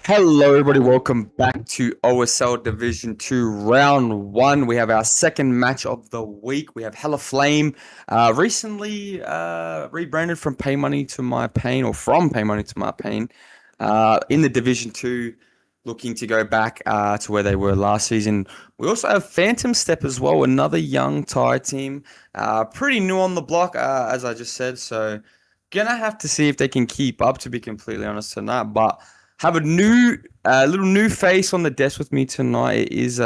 Hello, everybody. Welcome back to OSL Division 2 Round 1. We have our second match of the week. We have Hella Flame, recently rebranded from Pay Money to My Pain, or from Pay Money to My Pain, in the Division 2, looking to go back to where they were last season. We also have Phantom Step as well, another young Thai team, pretty new on the block, as I just said. So, gonna have to see if they can keep up, to be completely honest, tonight. But have a little new face on the desk with me tonight. It is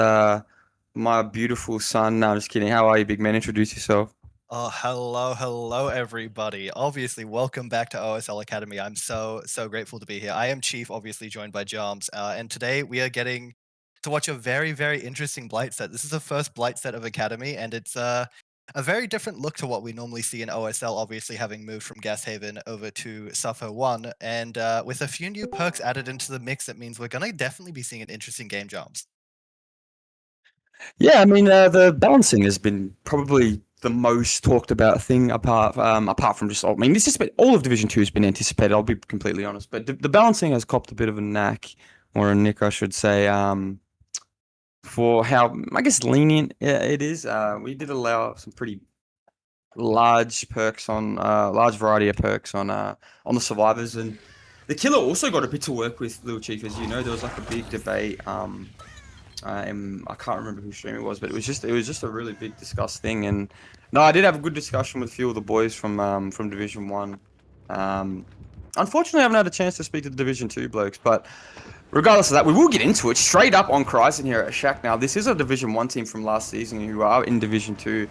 my beautiful son. No, I'm just kidding. How are you, big man? Introduce yourself. Oh, hello, everybody. Obviously, welcome back to OSL Academy. I'm so grateful to be here. I am Chief, obviously joined by Jarms, and today we are getting to watch a very interesting Blight set. This is the first Blight set of Academy, and it's a very different look to what we normally see in OSL, obviously having moved from Gashaven over to Suffer 1, and with a few new perks added into the mix, that means we're going to definitely be seeing an interesting game, Jarms. Yeah, I mean, the balancing has been probably the most talked about thing apart from just, I mean, this has been, all of Division 2 has been anticipated, I'll be completely honest, but the balancing has copped a bit of a knack, or a nick, I should say, for how, I guess, lenient it is. We did allow some pretty large perks on, large variety of perks on the survivors, and the killer also got a bit to work with, Lil Chief, as you know. There was like a big debate, and I can't remember whose stream it was, but it was just a really big discussed thing. And no, I did have a good discussion with a few of the boys from Division 1. Unfortunately, I haven't had a chance to speak to the Division 2 blokes, but regardless of that, we will get into it straight up on Kryzen here at Shack. Now, this is a Division 1 team from last season who are in Division 2.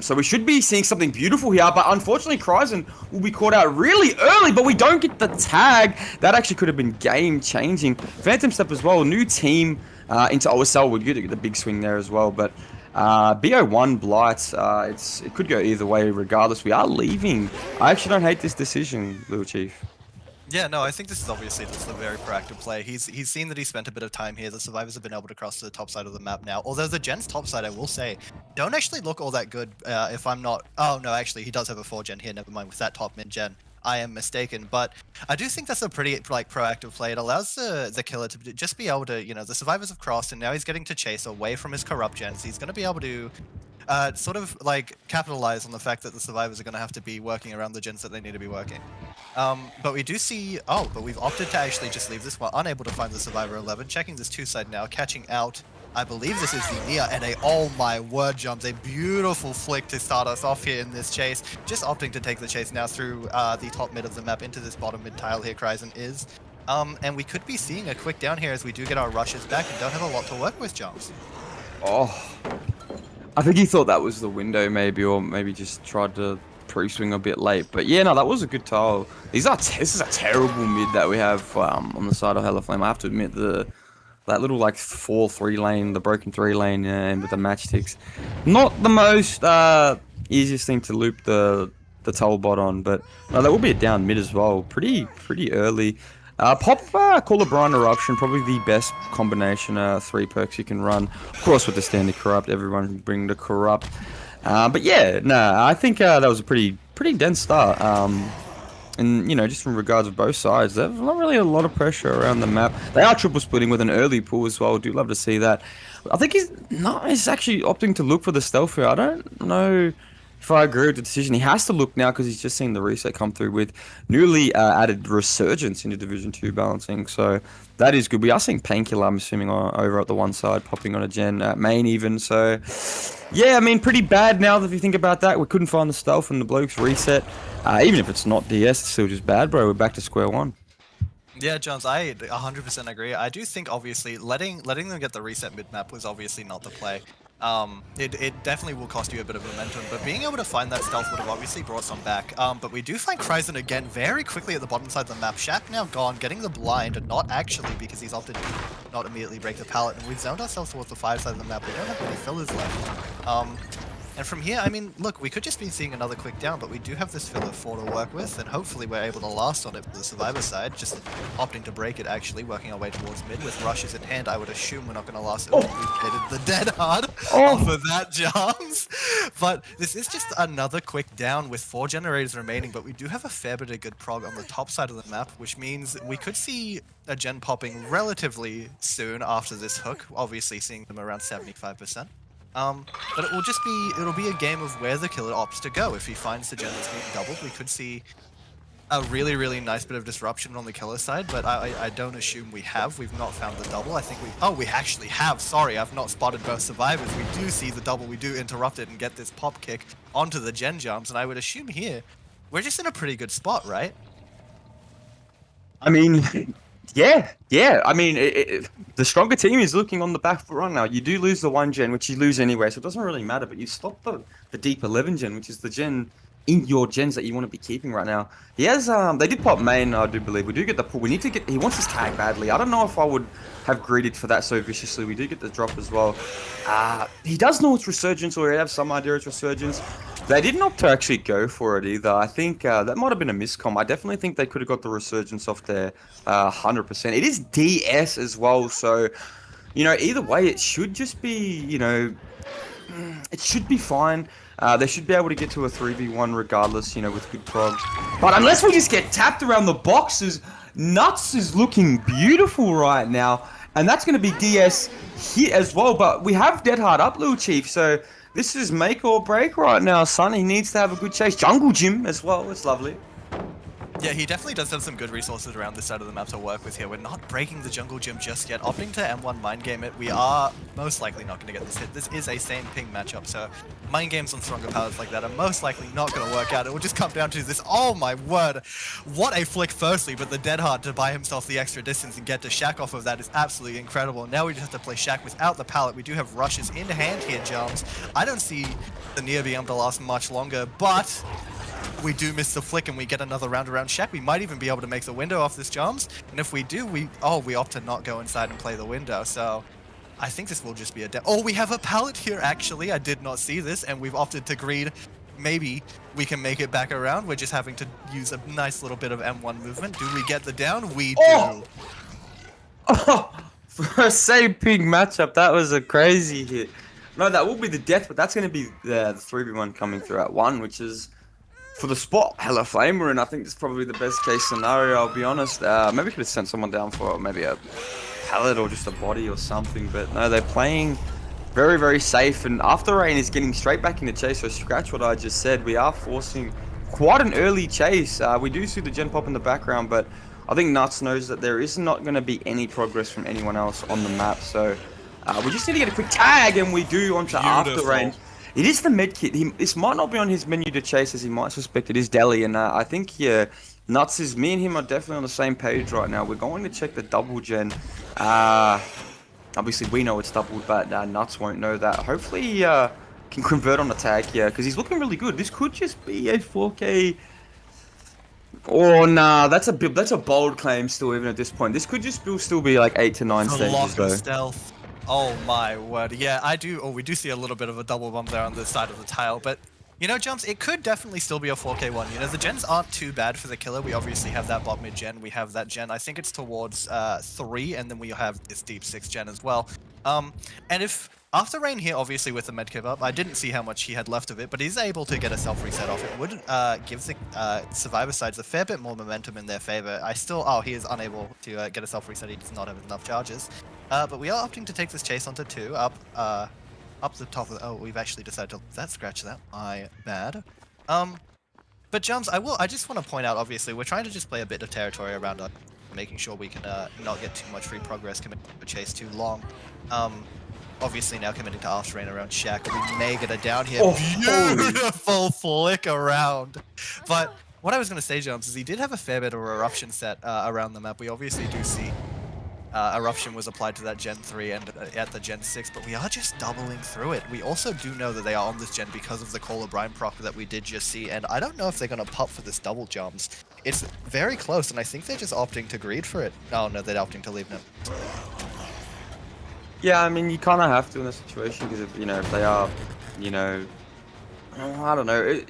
So we should be seeing something beautiful here, but unfortunately, Kryzen will be caught out really early, but we don't get the tag. That actually could have been game-changing. Phantom Step as well, new team into OSL would get the big swing there as well, but BO1 Blight, it could go either way regardless. We are leaving. I actually don't hate this decision, Little Chief. Yeah, no, I think this is obviously just a very proactive play. He's seen that he spent a bit of time here. The survivors have been able to cross to the top side of the map now. Although the Gen's top side, I will say, don't actually look all that good if I'm not... Oh, no, actually, he does have a 4-gen here. Never mind with that top mid-gen. I am mistaken, but I do think that's a pretty proactive play. It allows the killer to just be able to, the survivors have crossed, and now he's getting to chase away from his corrupt gens. He's going to be able to sort of capitalize on the fact that the survivors are going to have to be working around the gens that they need to be working. But we do see, but we've opted to actually just leave this one, unable to find the survivor 11, checking this 2 side now, catching out. I believe this is the Nia, and oh my word, Jumps, a beautiful flick to start us off here in this chase. Just opting to take the chase now through the top mid of the map into this bottom mid tile here, Kryzen is. And we could be seeing a quick down here as we do get our rushes back and don't have a lot to work with, Jumps. Oh, I think he thought that was the window maybe, or maybe just tried to pre-swing a bit late. But yeah, no, that was a good tile. This is a terrible mid that we have on the side of Hella Flame. I have to admit, that little like 4-3 lane, the broken 3 lane, and with the matchsticks, not the most easiest thing to loop the tile bot on. But no, that will be a down mid as well, pretty early. Pop Colubrine Eruption, probably the best combination 3 perks you can run. Of course, with the standard Corrupt, everyone bring the Corrupt. But yeah, nah, I think that was a pretty dense start. And, you know, just in regards of both sides, there's not really a lot of pressure around the map. They are triple splitting with an early pull as well. Do love to see that. I think he's actually opting to look for the stealth here. I don't know if I agree with the decision. He has to look now because he's just seen the reset come through with newly added Resurgence into Division 2 balancing. So that is good. We are seeing Painkiller, I'm assuming, over at the one side, popping on a gen main even. So yeah, I mean, pretty bad now if you think about that. We couldn't find the stealth and the blokes reset. Even if it's not DS, it's still just bad, bro. We're back to square one. Yeah, Jones, I 100% agree. I do think obviously letting them get the reset mid map was obviously not the play. It definitely will cost you a bit of momentum, but being able to find that stealth would have obviously brought some back. But we do find Kryzen again very quickly at the bottom side of the map. Shaq now gone, getting the blind, and not actually because he's opted to not immediately break the pallet. And we've zoned ourselves towards the 5 side of the map. We don't have any fillers left. And from here, I mean, look, we could just be seeing another quick down, but we do have this filler 4 to work with, and hopefully we're able to last on it for the survivor side, just opting to break it actually, working our way towards mid with rushes in hand. I would assume we're not going to last it. We've created the dead hard off of that, Jams. But this is just another quick down with 4 generators remaining, but we do have a fair bit of good prog on the top side of the map, which means we could see a gen popping relatively soon after this hook, obviously seeing them around 75%. But it'll be a game of where the killer opts to go. If he finds the gen that's being doubled, we could see a really, really nice bit of disruption on the killer side, but I don't assume we have. We've not found the double. I think we actually have. Sorry, I've not spotted both survivors. We do see the double. We do interrupt it and get this pop kick onto the gen jumps, and I would assume here, we're just in a pretty good spot, right? I mean, yeah. I mean, the stronger team is looking on the back foot right now. You do lose the 1 gen, which you lose anyway, so it doesn't really matter. But you stop the deep 11 gen, which is the gen in your gens that you want to be keeping right now. He has they did pop main, I do believe. We do get the pull. We need to get. He wants his tag badly. I don't know if I would have greeted for that so viciously. We do get the drop as well. He does know it's Resurgence, or he have some idea it's Resurgence. They didn't opt to actually go for it either. I think that might have been a miscom. I definitely think they could have got the Resurgence off there 100%. It is DS as well, so, you know, either way, it should just be, you know, it should be fine. They should be able to get to a 3v1 regardless, you know, with good progs. But unless we just get tapped around the boxes, Nuts is looking beautiful right now. And that's going to be DS here as well. But we have Dead Hard up, Little Chief, so this is make or break right now, son. He needs to have a good chase. Jungle Gym as well. It's lovely. Yeah, he definitely does have some good resources around this side of the map to work with here. We're not breaking the jungle gym just yet. Opting to M1 mind game it, we are most likely not going to get this hit. This is a same ping matchup, so mind games on stronger palettes like that are most likely not going to work out. It will just come down to this. Oh my word, what a flick firstly, but the Dead Hard to buy himself the extra distance and get to Shaq off of that is absolutely incredible. Now we just have to play Shaq without the pallet. We do have rushes in hand here, Jums. I don't see the Nia being able to last much longer, but we do miss the flick and we get another round around Shaq. We might even be able to make the window off this Jums. And if we do, we opt to not go inside and play the window. So I think this will just be a oh, we have a pallet here actually. I did not see this and we've opted to greed. Maybe we can make it back around. We're just having to use a nice little bit of M1 movement. Do we get the down? We do. Oh, for a same ping matchup, that was a crazy hit. No, that will be the death, but that's going to be the 3v1 coming through at 1, which is for the spot, hella flamer, and I think it's probably the best case scenario, I'll be honest. Maybe we could have sent someone down for maybe a pallet or just a body or something, but no, they're playing very, very safe, and After Rain is getting straight back into chase, so scratch what I just said. We are forcing quite an early chase. We do see the gen pop in the background, but I think Nuts knows that there is not going to be any progress from anyone else on the map, so we just need to get a quick tag, and we do onto After Rain. It is the medkit. This might not be on his menu to chase as he might suspect it is Delhi, and I think, yeah, Nuts is, me and him are definitely on the same page right now. We're going to check the double gen. Obviously we know it's doubled, but Nuts won't know that. Hopefully he can convert on the tag here, because he's looking really good. This could just be a 4K. Oh, nah, that's a bold claim still, even at this point. This could just still be like 8 to 9 stages, though. Stealth. Oh my word. Yeah, we do see a little bit of a double bump there on the side of the tile, but You know, Jumps, it could definitely still be a 4K1. You know, the gens aren't too bad for the killer. We obviously have that bot mid gen. We have that gen. I think it's towards 3, and then we have this deep 6 gen as well. And if after Rain here, obviously with the medkit up, I didn't see how much he had left of it, but he's able to get a self reset off. It would give the Survivor sides a fair bit more momentum in their favor. he is unable to get a self reset. He does not have enough charges. But we are opting to take this chase onto 2 up the top of the, we've actually decided to that scratch that. My bad. But Jumps, I just want to point out, obviously, we're trying to just play a bit of territory around us, making sure we can not get too much free progress committing to a chase too long. Obviously now committing to After Rain around Shack, we may get it down here. Beautiful flick around. But what I was going to say, Jumps, is he did have a fair bit of eruption set around the map. We obviously do see Eruption was applied to that Gen 3 and at the Gen 6, but we are just doubling through it. We also do know that they are on this gen because of the Call O'Brien proc that we did just see, and I don't know if they're going to pop for this double jumps. It's very close, and I think they're just opting to greed for it. Oh no, they're opting to leave now. Yeah, I mean, you kind of have to in this situation because, if they are, I don't know.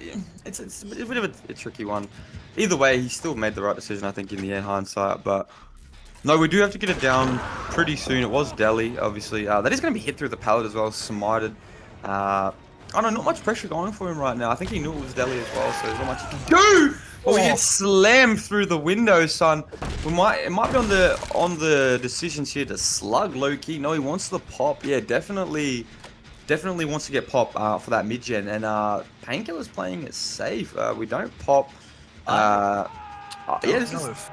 It's a bit of a tricky one. Either way, he still made the right decision, I think, in the end, hindsight, but... No, we do have to get it down pretty soon. It was Delhi, obviously. That is going to be hit through the pallet as well, smited. I don't know, not much pressure going for him right now. I think he knew it was Delhi as well, so there's not much he can do. Oh, we get slammed through the window, son. It might be on the decisions here to slug low key. No, he wants the pop. Yeah, definitely wants to get pop for that mid gen. And Painkiller's playing it safe. We don't pop. Yeah, this is.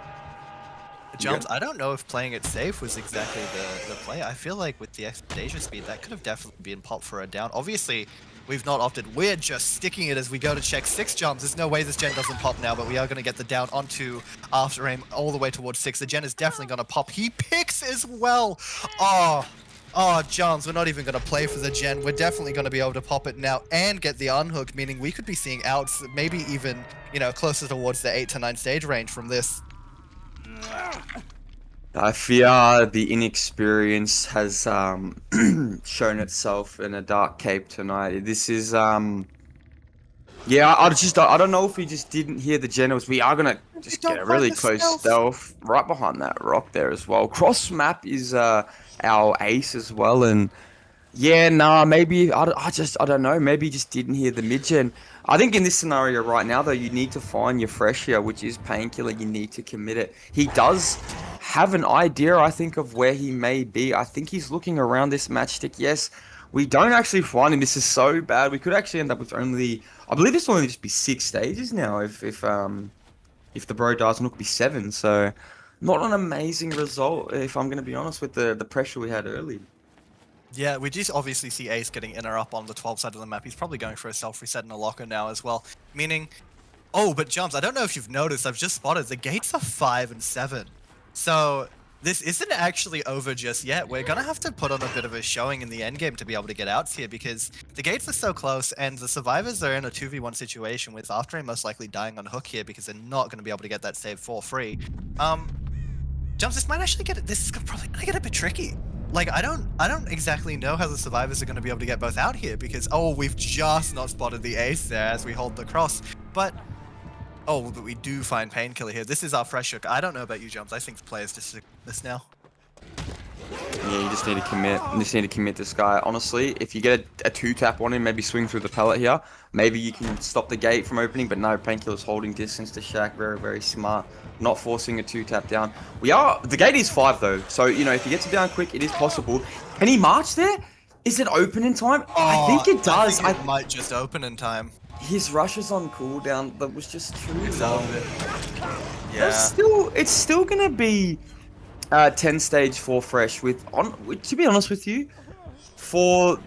Jumps, I don't know if playing it safe was exactly the play. I feel like with the Danger speed, that could have definitely been popped for a down. Obviously, we've not opted. We're just sticking it as we go to check 6 jumps. There's no way this gen doesn't pop now, but we are going to get the down onto After Aim all the way towards 6. The gen is definitely going to pop. He picks as well. Oh, jumps, we're not even going to play for the gen. We're definitely going to be able to pop it now and get the unhook, meaning we could be seeing outs, maybe even, closer towards the 8 to 9 stage range from this. I fear the inexperience has shown itself in a dark cape tonight. This is yeah, I don't know if we just didn't hear the generals. We are gonna just get a really close stealth right behind that rock there as well. Cross map is our ace as well, and yeah, nah, maybe I don't know. Maybe you just didn't hear the mid gen. I think in this scenario right now, though, you need to find your fresh here, which is Painkiller. You need to commit it. He does have an idea, I think, of where he may be. I think he's looking around this matchstick. Yes, we don't actually find him. This is so bad. We could actually end up with only, I believe this will only just be 6 stages now. If the bro dies, and it could be 7. So not an amazing result, if I'm going to be honest, with the pressure we had early. Yeah, we just obviously see Ace getting in or up on the 12 side of the map. He's probably going for a self-reset and a locker now as well. Meaning, but Jumps, I don't know if you've noticed, I've just spotted, the gates are 5 and 7. So, this isn't actually over just yet. We're going to have to put on a bit of a showing in the endgame to be able to get outs here, because the gates are so close, and the survivors are in a 2v1 situation with After Aim most likely dying on hook here, because they're not going to be able to get that save for free. Jumps, this might actually this is probably going to get a bit tricky. Like, I don't exactly know how the survivors are going to be able to get both out here, because, we've just not spotted the ace there as we hold the cross. But we do find Painkiller here. This is our fresh hook. I don't know about you, Jumps. I think the players just stick this now. Yeah, you just need to commit. You just need to commit this guy. Honestly, if you get a 2-tap on him, maybe swing through the pallet here. Maybe you can stop the gate from opening, but no, Painkiller's holding distance to Shack. Very, very smart. Not forcing a 2-tap down. The gate is 5 though, so if he gets it down quick, it is possible. Can he march there? Is it open in time? I think it does. I think it might just open in time. His rush is on cooldown. That was just too long. Yeah. It's still gonna be 10 stage 4 fresh. To be honest with you, for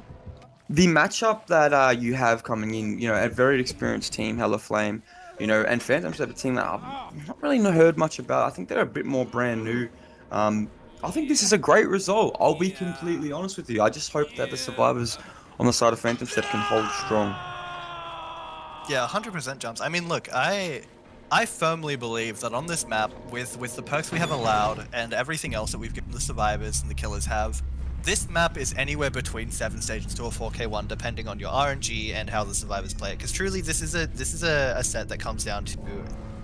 the matchup that you have coming in, a very experienced team, Hella Flame, and Phantom Step, a team that I've not really heard much about. I think they're a bit more brand new. I think this is a great result. I'll be completely honest with you. I just hope that the survivors on the side of Phantom Step can hold strong. Yeah, 100% Jumps. I mean, look, I firmly believe that on this map, with the perks we have allowed and everything else that we've given the survivors and the killers have, this map is anywhere between 7 stages to a 4K1, depending on your RNG and how the survivors play it. Because truly, this is a set that comes down to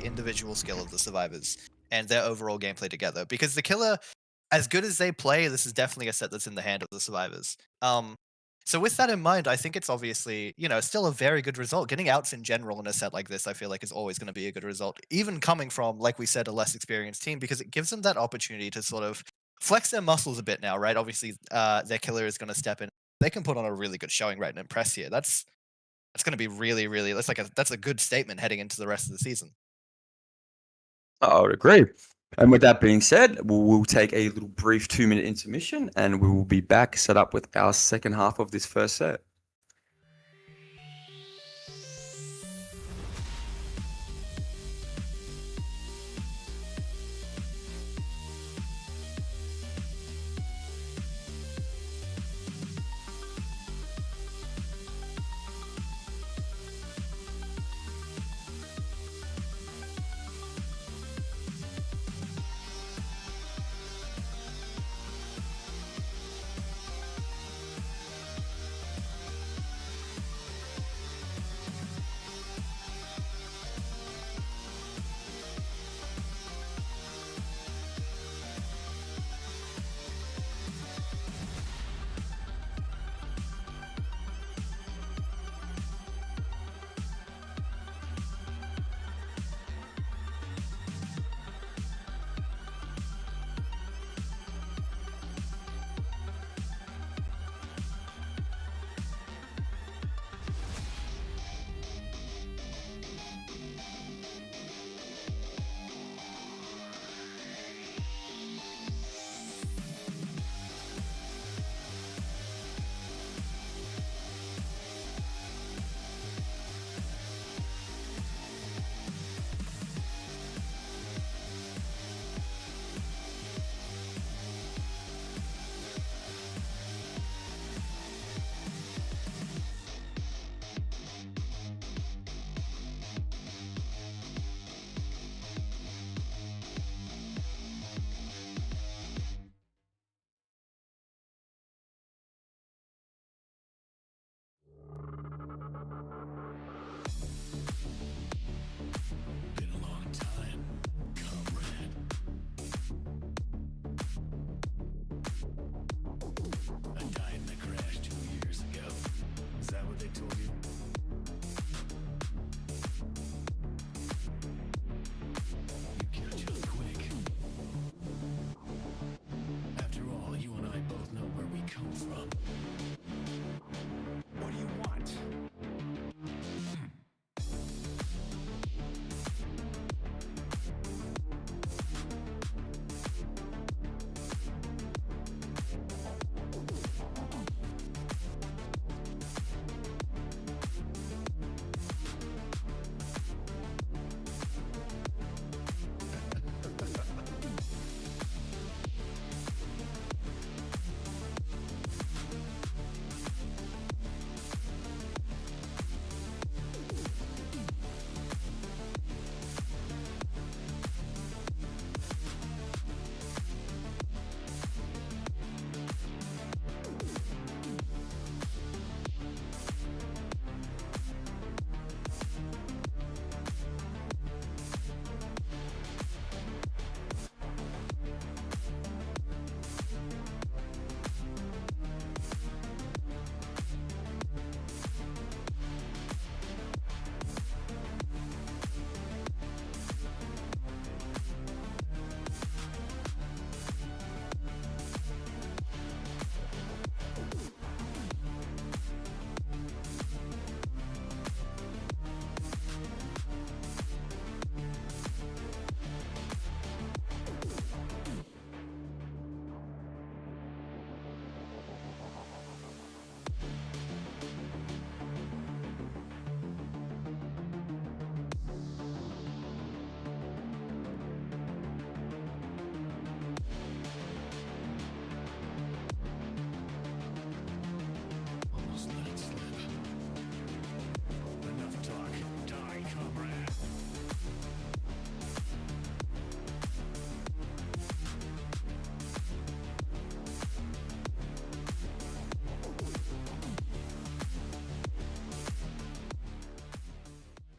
individual skill of the survivors and their overall gameplay together. Because the killer, as good as they play, this is definitely a set that's in the hand of the survivors. So with that in mind, I think it's obviously, still a very good result. Getting outs in general in a set like this, I feel like is always going to be a good result, even coming from, like we said, a less experienced team, because it gives them that opportunity to sort of flex their muscles a bit now, right? Obviously, their killer is going to step in. They can put on a really good showing, right, and impress here. That's going to be really, really. That's a good statement heading into the rest of the season. I would agree. And with that being said, we'll take a little brief 2-minute intermission and we will be back set up with our second half of this first set.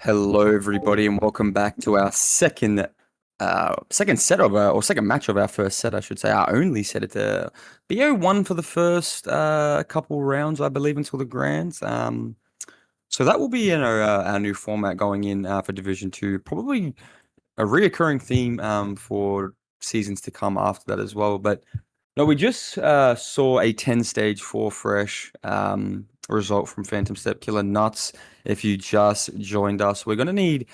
Hello, everybody, and welcome back to our second set of our, or second match of our first set, I should say, our only set. It's BO won for the first couple rounds, I believe, until the grands. So that will be our new format going in for Division Two. Probably a reoccurring theme for seasons to come after that as well. But no, we just saw a 10-stage 4 fresh result from Phantom Step Killer Nuts. If you just joined us, we're going to need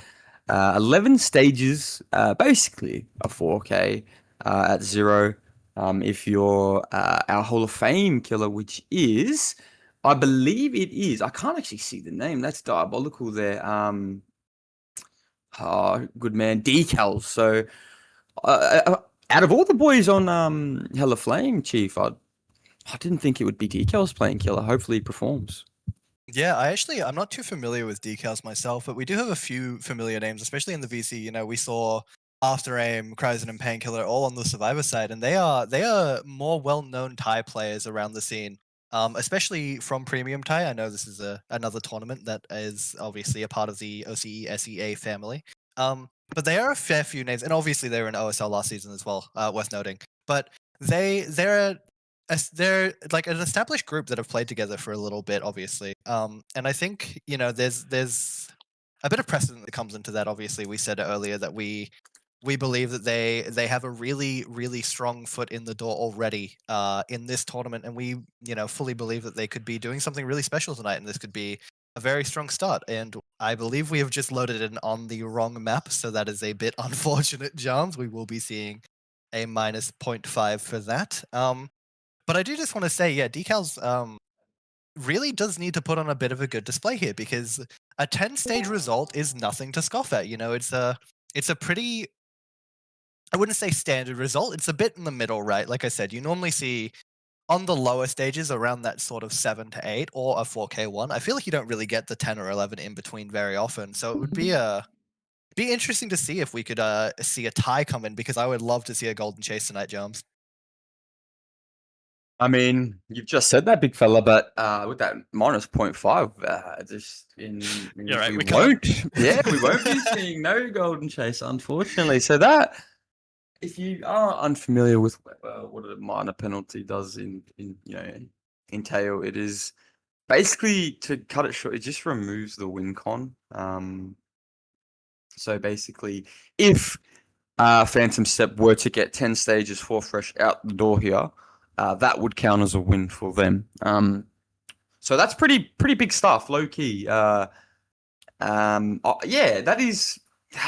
11 stages, basically a 4K at 0. If you're our Hall of Fame killer, which is, I believe it is, I can't actually see the name. That's diabolical there. Good man, Decals. So, out of all the boys on Hell of Flame, Chief, I didn't think it would be Decals playing killer. Hopefully he performs. Yeah, I'm not too familiar with decals myself, but we do have a few familiar names, especially in the VC. You know, we saw After Aim, Cryzen, and Painkiller all on the Survivor side, and they are more well-known Thai players around the scene, especially from Premium Thai. I know this is another tournament that is obviously a part of the OCE SEA family. But they are a fair few names, and obviously they were in OSL last season as well, worth noting. But they're like an established group that have played together for a little bit, obviously. And I think, you know, there's a bit of precedent that comes into that. Obviously, we said earlier that we believe that they have a really strong foot in the door already in this tournament, and we, you know, fully believe that they could be doing something really special tonight, and this could be a very strong start. And I believe we have just loaded in on the wrong map, so that is a bit unfortunate, Jams. We will be seeing a minus 0.5 for that. But I do just want to say, yeah, Decals really does need to put on a bit of a good display here, because a 10-stage result is nothing to scoff at. You know, it's a pretty, I wouldn't say standard result. It's a bit in the middle, right? Like I said, you normally see on the lower stages around that sort of 7 to 8 or a 4K1. I feel like you don't really get the 10 or 11 in between very often. So it would be interesting to see if we could see a tie come in, because I would love to see a golden chase tonight, Jones. I mean, you've just said that, big fella, but with that minus 0.5, You're right, we won't. Yeah, we won't be seeing no golden chase, unfortunately. So that, if you are unfamiliar with what a minor penalty does entail, it is basically, to cut it short, it just removes the win con. So basically, if Phantom Step were to get 10 stages 4 fresh out the door here, that would count as a win for them. So that's pretty big stuff, low key. Yeah, that is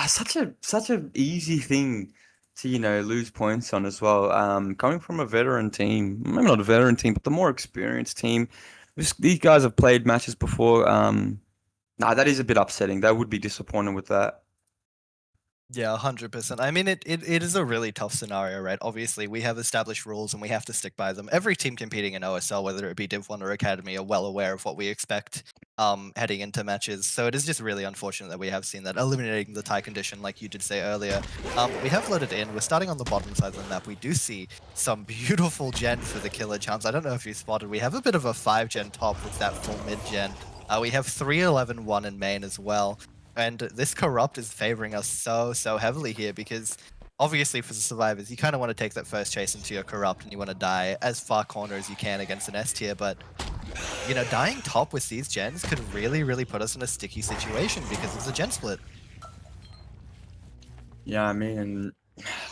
such a easy thing to, you know, lose points on as well. Coming from a veteran team, maybe not a veteran team, but the more experienced team. These guys have played matches before. That is a bit upsetting. They would be disappointed with that. Yeah, 100%. I mean, it is a really tough scenario, right? Obviously, we have established rules and we have to stick by them. Every team competing in OSL, whether it be Div 1 or Academy, are well aware of what we expect heading into matches. So it is just really unfortunate that we have seen that, eliminating the tie condition, like you did say earlier. We have loaded in. We're starting on the bottom side of the map. We do see some beautiful gen for the killer chance. I don't know if you spotted. We have a bit of a 5-gen top with that full mid-gen. We have 3-11-1 in main as well. And this Corrupt is favoring us so heavily here, because obviously for the survivors, you kind of want to take that first chase into your Corrupt and you want to die as far corner as you can against an S tier. But, you know, dying top with these gens could really put us in a sticky situation because of the gen split. Yeah, I mean,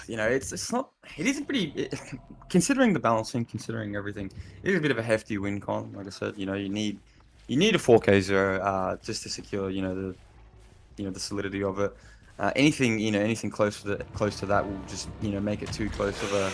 you know, it is a pretty, considering the balancing, considering everything, it is a bit of a hefty win con. Like I said, you know, you need a 4K 0 just to secure, you know, the solidity of it. Anything close to that will just, you know, make it too close to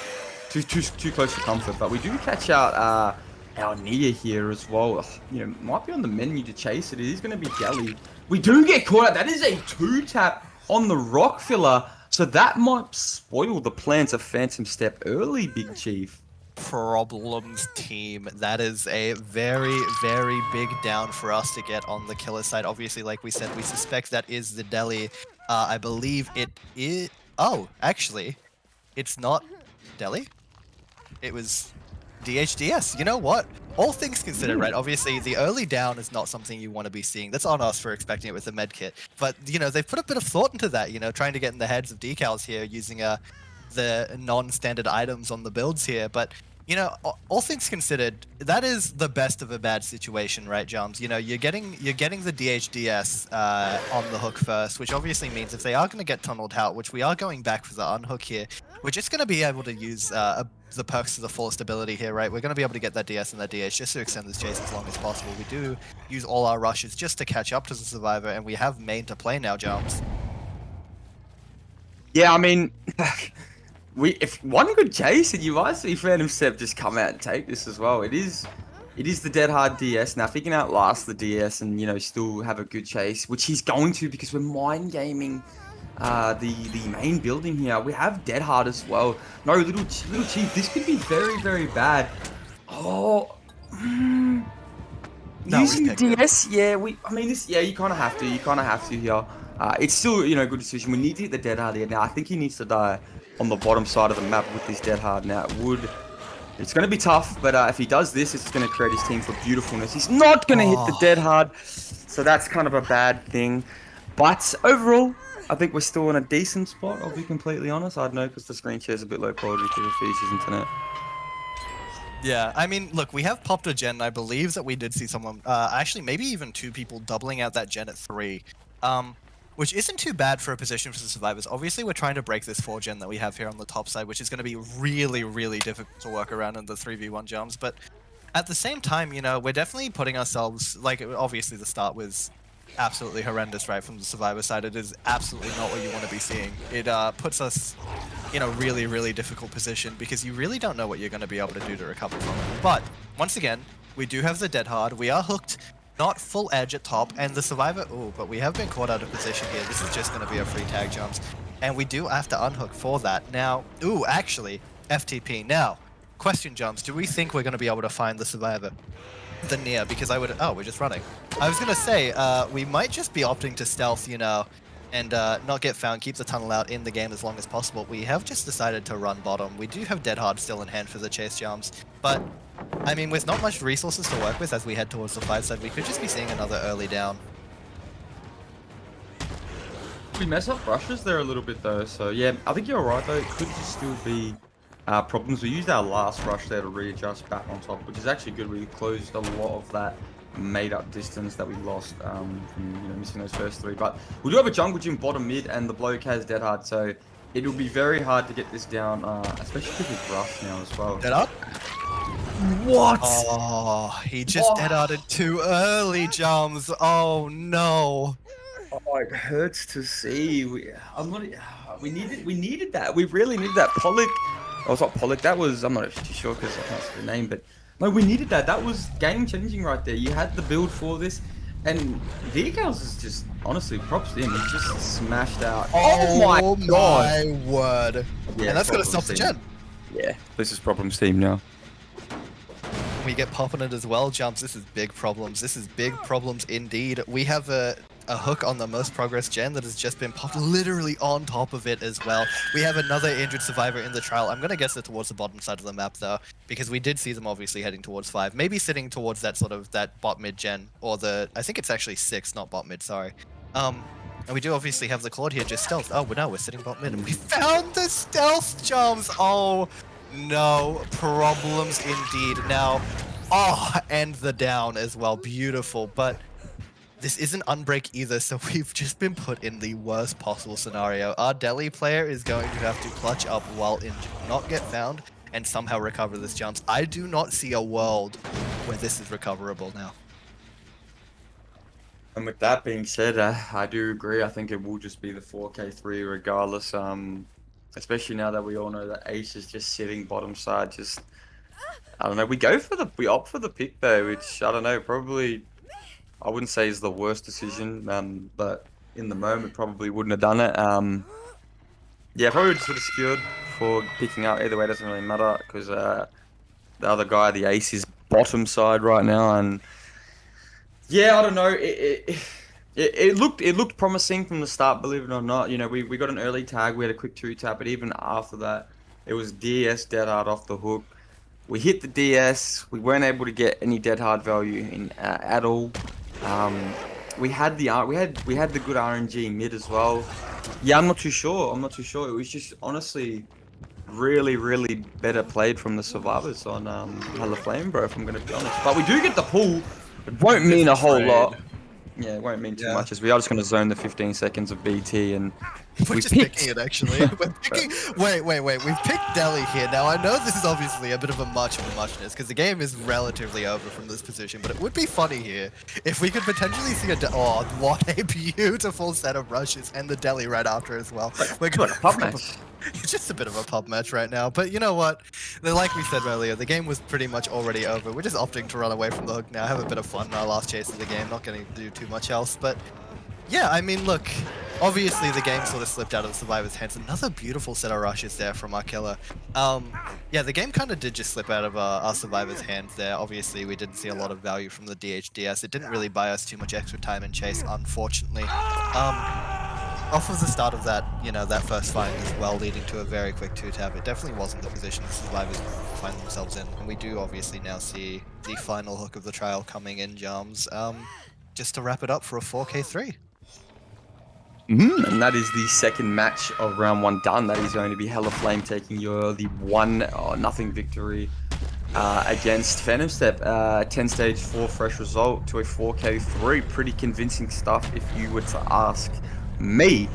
comfort. But we do catch out our Nia here as well. You know, might be on the menu to chase it. It is going to be Jelly. We do get caught out. That is a 2-tap on the rock filler. So that might spoil the plans of Phantom Step early, Big Chief. Problems, team. That is a very big down for us to get on the killer side. Obviously, like we said, we suspect that is the Delhi. I believe it is. Oh, actually, it's not Delhi. It was DHDS. You know what? All things considered, right? Obviously, the early down is not something you want to be seeing. That's on us for expecting it with the med kit. But, you know, they've put a bit of thought into that, you know, trying to get in the heads of decals here using the non-standard items on the builds here. But, you know, all things considered, that is the best of a bad situation, right, Jums? You know, you're getting the DHDS on the hook first, which obviously means if they are going to get tunneled out, which we are going back for the unhook here, we're just going to be able to use the perks to the fullest ability here, right? We're going to be able to get that DS and that DH just to extend this chase as long as possible. We do use all our rushes just to catch up to the Survivor, and we have main to play now, Jums. Yeah, I mean, if one good chase, and you might see Phantom Step just come out and take this as well. It is the dead hard DS. Now, if he can outlast the DS and, you know, still have a good chase, which he's going to because we're mind gaming the main building here. We have dead hard as well. No, little chief. This could be very, very bad. Oh, using DS. Yeah, I mean this. Yeah, you kind of have to. You kind of have to here. It's still, you know, a good decision. We need to hit the dead hard here. Now, I think he needs to die on the bottom side of the map with this dead hard. Now, it's going to be tough, but if he does this, it's going to create his team for beautifulness. He's not going to hit the dead hard, so that's kind of a bad thing. But overall, I think we're still in a decent spot, I'll be completely honest. I don't know, because the screen share is a bit low quality because of Fish's internet. Yeah, I mean, look, we have popped a gen. I believe that we did see someone, actually, maybe even 2 people doubling out that gen at 3. Which isn't too bad for a position for the survivors. Obviously, we're trying to break this 4 gen that we have here on the top side, which is going to be really, really difficult to work around in the 3v1 jumps. But at the same time, you know, we're definitely putting ourselves, like, obviously the start was absolutely horrendous, right, from the survivor side. It is absolutely not what you want to be seeing. It puts us in a really, really difficult position because you really don't know what you're going to be able to do to recover from it. But once again, we do have the dead hard. We are hooked. Not full edge at top, and the survivor, but we have been caught out of position here. This is just going to be a free tag jumps, and we do have to unhook for that. Now, actually, FTP. Now, question jumps, do we think we're going to be able to find the survivor? The near, because we're just running. I was going to say, we might just be opting to stealth, you know, and not get found, keep the tunnel out in the game as long as possible. We have just decided to run bottom. We do have dead hard still in hand for the chase jumps, but I mean, with not much resources to work with as we head towards the 5 side, we could just be seeing another early down. We mess up rushes there a little bit though, so yeah, I think you're right though. It could still be problems. We used our last rush there to readjust back on top, which is actually good. We closed a lot of that made up distance that we lost from, you know, missing those first 3. But we do have a jungle gym bottom mid, and the bloke has dead hard, so it will be very hard to get this down, especially because with rush now as well. Dead hard? What? Oh, he just dead harded too early, Jums. Oh no. Oh, it hurts to see. We needed that. We really needed that. Pollock. Oh, it's not Pollock. That was, I'm not actually sure because I can't see the name, but no, we needed that. That was game changing right there. You had the build for this, and Decals is just honestly props to him. He just smashed out. Oh my god! My word! Yeah, and that's gonna stop the gen. Yeah, this is problems team now. We get popping it as well, jumps. This is big problems. This is big problems indeed. We have a hook on the most progress gen that has just been popped literally on top of it as well. We have another injured survivor in the trial. I'm gonna guess they're towards the bottom side of the map though, because we did see them obviously heading towards 5, maybe sitting towards that sort of that bot mid gen, or I think it's actually 6, not bot mid. Sorry. And we do obviously have the Claude here just stealth. Oh, no, we're sitting bot mid, and we found the stealth jumps. Oh. No, problems indeed. Now, and the down as well. Beautiful, but this isn't unbreak either, so we've just been put in the worst possible scenario. Our Delhi player is going to have to clutch up while injured, not get found, and somehow recover this jumps. I do not see a world where this is recoverable now. And with that being said, I do agree. I think it will just be the 4K3 regardless. Especially now that we all know that Ace is just sitting bottom side. Just, I don't know. We opt for the pick though, which I don't know. Probably, I wouldn't say is the worst decision. But in the moment, probably wouldn't have done it. Yeah, probably just would have secured for picking up. Either way, it doesn't really matter because the other guy, the Ace, is bottom side right now, and yeah, I don't know. It looked promising from the start, believe it or not. You know, we got an early tag, we had a quick 2-tap, but even after that, it was DS dead hard off the hook. We hit the DS. We weren't able to get any dead hard value in at all. Um, we had the good RNG mid as well. Yeah, I'm not too sure. I'm not too sure. It was just honestly really better played from the survivors on Hella Flame, bro. If I'm gonna be honest, but we do get the pull. It won't mean This a whole trade. lot. Yeah, it won't mean too Yeah. much as we are just gonna zone the 15 seconds of BT and We're we just picking picked. it actually. We're picking. Wait. We've picked Delhi here. Now I know this is obviously a bit of a muchness because the game is relatively over from this position, but it would be funny here if we could potentially see oh, what a beautiful set of rushes and the Delhi right after as well. We're What a pub match. It's just a bit of a pub match right now, but you know what? Like we said earlier, the game was pretty much already over. We're just opting to run away from the hook now, have a bit of fun in our last chase of the game. Not going to do too much else, but yeah, I mean, look, obviously the game sort of slipped out of the survivor's hands. Another beautiful set of rushes there from our killer. Yeah, the game kind of did just slip out of our survivor's hands there. Obviously, we didn't see a lot of value from the DHDS. It didn't really buy us too much extra time in chase, unfortunately. Off of the start of that, that first fight as well, leading to a very quick 2-tap, it definitely wasn't the position the survivors find themselves in. And we do obviously now see the final hook of the trial coming in, Jams, just to wrap it up for a 4K3. And that is the second match of round one done. That is going to be Hella Flame taking your the 1-0 victory against Phantom Step. 10 stage 4 fresh result to a 4K3. Pretty convincing stuff if you were to ask me.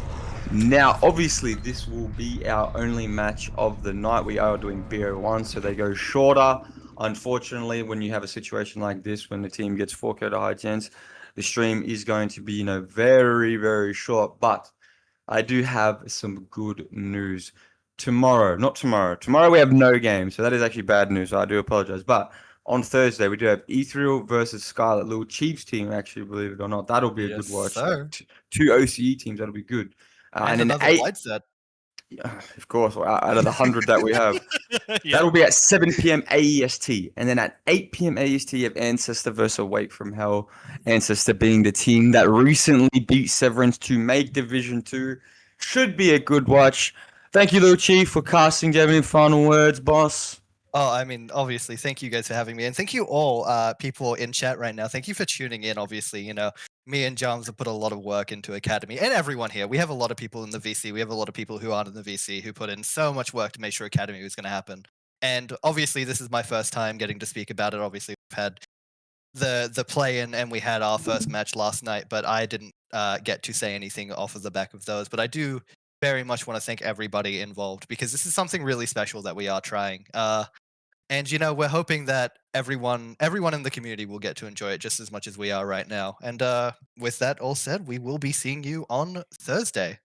Now, obviously, this will be our only match of the night. We are doing BO1, so they go shorter. Unfortunately, when you have a situation like this, when the team gets 4K to high chance, the stream is going to be, very short. But I do have some good news. Not tomorrow. Tomorrow we have no game, so that is actually bad news. So I do apologize. But on Thursday we do have Ethereal versus Scarlet, little Chiefs team. Actually, believe it or not, that'll be a Yes, good watch. sir. Two OCE teams, that'll be good. And And then another eight, white set. of course, out of the 100 that we have. Yeah. That'll be at 7 p.m. AEST. And then at 8 p.m. AEST, you have Ancestor versus Awake from Hell. Ancestor being the team that recently beat Severance to make Division 2. Should be a good watch. Thank you, Little Chief, for casting. Do you have any final words, boss? Oh, I mean, obviously, thank you guys for having me, and thank you all, people in chat right now. Thank you for tuning in. Obviously, me and Jams have put a lot of work into Academy, and everyone here. We have a lot of people in the VC. We have a lot of people who aren't in the VC who put in so much work to make sure Academy was going to happen. And obviously, this is my first time getting to speak about it. Obviously, we've had the play-in, and we had our first match last night, but I didn't get to say anything off of the back of those. But I do very much want to thank everybody involved because this is something really special that we are trying. And we're hoping that everyone in the community will get to enjoy it just as much as we are right now. And with that all said, we will be seeing you on Thursday.